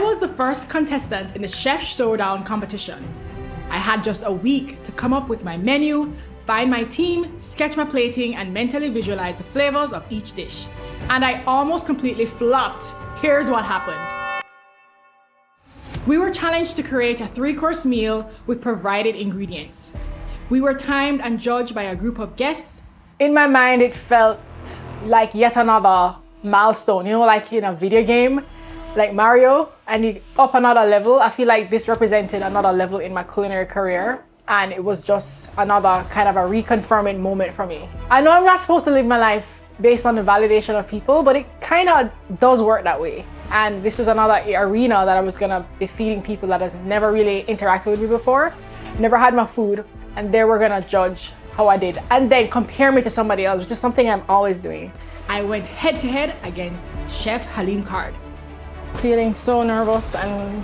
was the first contestant in the Chef Showdown competition. I had just a week to come up with my menu, find my team, sketch my plating, and mentally visualize the flavors of each dish. And I almost completely flopped. Here's what happened. We were challenged to create a 3-course meal with provided ingredients. We were timed and judged by a group of guests. In my mind, it felt like yet another milestone, you know, like in a video game, like Mario, and you up another level. I feel like this represented another level in my culinary career, and it was just another kind of a reconfirming moment for me. I know I'm not supposed to live my life based on the validation of people, but it kind of does work that way. And this was another arena that I was gonna be feeding people that has never really interacted with me before, never had my food, and they were gonna judge how I did and then compare me to somebody else, which is something I'm always doing. I went head to head against Chef Halim Card. Feeling so nervous and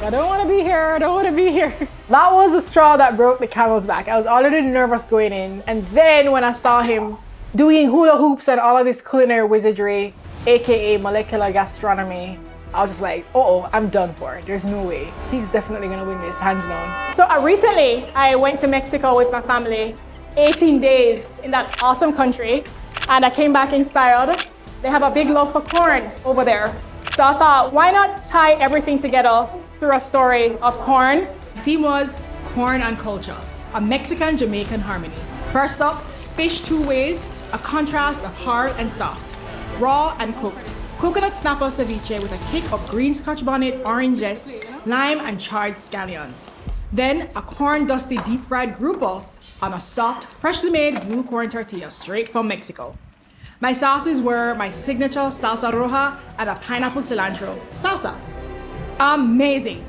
I don't want to be here, I don't want to be here. That was the straw that broke the camel's back. I was already nervous going in, and then when I saw him doing hula hoops and all of this culinary wizardry, aka molecular gastronomy, I was just like, uh-oh, I'm done for. There's no way. He's definitely gonna win this, hands down. So recently, I went to Mexico with my family, 18 days in that awesome country, and I came back inspired. They have a big love for corn over there. So I thought, why not tie everything together through a story of corn? The theme was corn and culture, a Mexican-Jamaican harmony. First up, fish 2 ways, a contrast of hard and soft, raw and cooked. Coconut snapper ceviche with a kick of green scotch bonnet, orange zest, lime and charred scallions. Then a corn dusty deep fried grouper on a soft, freshly made blue corn tortilla straight from Mexico. My sauces were my signature salsa roja and a pineapple cilantro salsa. Amazing!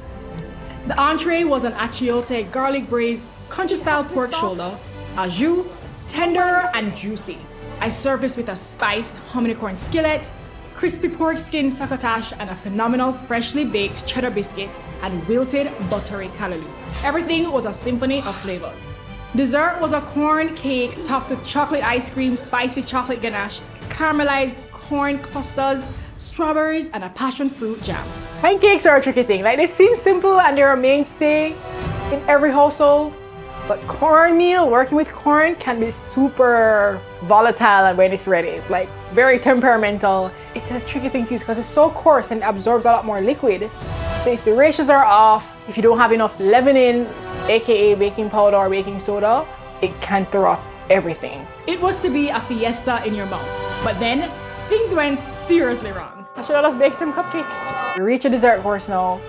The entree was an achiote garlic braised country style pork shoulder, au jus, tender and juicy. I served this with a spiced hominy corn skillet, crispy pork skin succotash, and a phenomenal freshly baked cheddar biscuit and wilted buttery callaloo. Everything was a symphony of flavors. Dessert was a corn cake topped with chocolate ice cream, spicy chocolate ganache, caramelized corn clusters, strawberries, and a passion fruit jam. Pancakes are a tricky thing. Like, they seem simple and they're a mainstay in every household, but cornmeal, working with corn, can be super volatile, and when it's ready, it's like very temperamental. It's a tricky thing to use because it's so coarse and absorbs a lot more liquid. So if the ratios are off, if you don't have enough leavening, aka baking powder or baking soda, it can throw off everything. It was to be a fiesta in your mouth, but then things went seriously wrong. I should have just baked some cupcakes. We reach a dessert course now.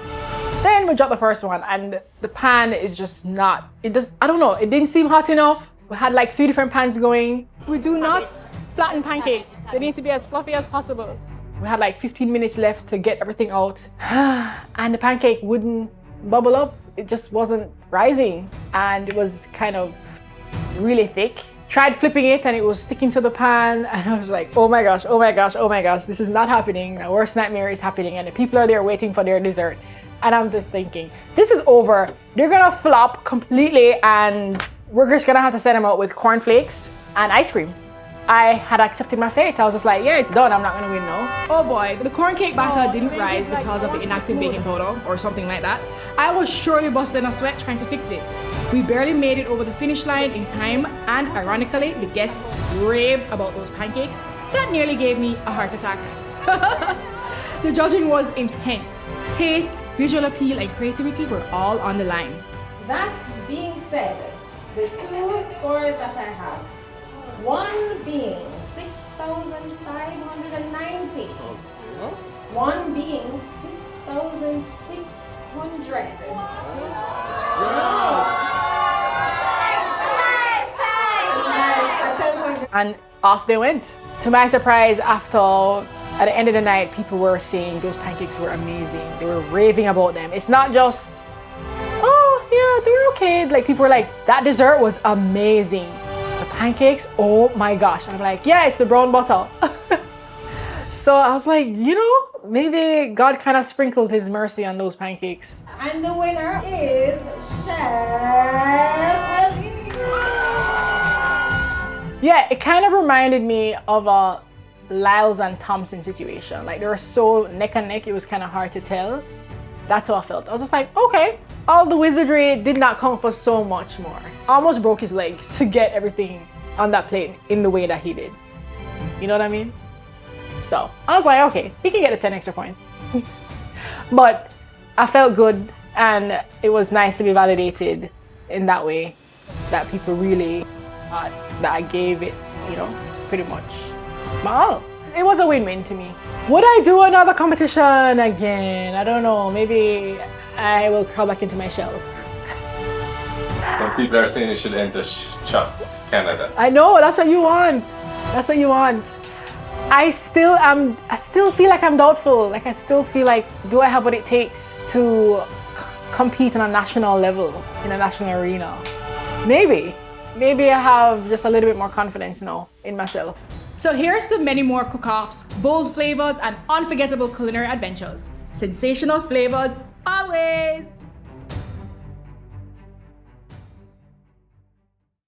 Then we dropped the first one, and the pan is just not, I don't know, it didn't seem hot enough. We had like 3 different pans going. We do not flatten pancakes. They need to be as fluffy as possible. We had like 15 minutes left to get everything out, and the pancake wouldn't bubble up. It just wasn't rising, and it was kind of really thick. Tried flipping it and it was sticking to the pan, and I was like, oh my gosh, oh my gosh, oh my gosh, this is not happening. My worst nightmare is happening, and the people are there waiting for their dessert. And I'm just thinking, this is over. They're gonna flop completely, and we're just gonna have to send them out with cornflakes and ice cream. I had accepted my fate. I was just like, yeah, it's done. I'm not gonna win now. Oh boy, the corn cake batter didn't rise because of the inactive baking powder or something like that. I was surely busting a sweat trying to fix it. We barely made it over the finish line in time, and ironically, the guests raved about those pancakes. That nearly gave me a heart attack. The judging was intense. Taste, visual appeal, and creativity were all on the line. That being said, the 2 scores that I have, one being 6,590, one being 6,600. And off they went. To my surprise, at the end of the night, people were saying those pancakes were amazing. They were raving about them. It's not just, oh yeah, they're okay. Like, people were like, that dessert was amazing. The pancakes, oh my gosh. I'm like, yeah, it's the brown butter. So I was like, you know, maybe God kind of sprinkled his mercy on those pancakes. And the winner is Chef. Yeah, it kind of reminded me of a Lyles and Thompson situation. Like they were so neck and neck, it was kind of hard to tell. That's how I felt. I was just like, okay, all the wizardry did not count for so much more. Almost broke his leg to get everything on that plate in the way that he did. You know what I mean? So I was like, okay, he can get the 10 extra points. But I felt good, and it was nice to be validated in that way, that people really thought that I gave it, you know, pretty much my all. It was a win-win to me. Would I do another competition again? I don't know. Maybe I will crawl back into my shell. Some people are saying you should enter Chop Canada. I know, that's what you want. That's what you want. I still feel like I'm doubtful. Like I still feel like, do I have what it takes to compete on a national level, in a national arena? Maybe I have just a little bit more confidence now in myself. So here's to many more cook-offs, bold flavors, and unforgettable culinary adventures. Sensational flavors always!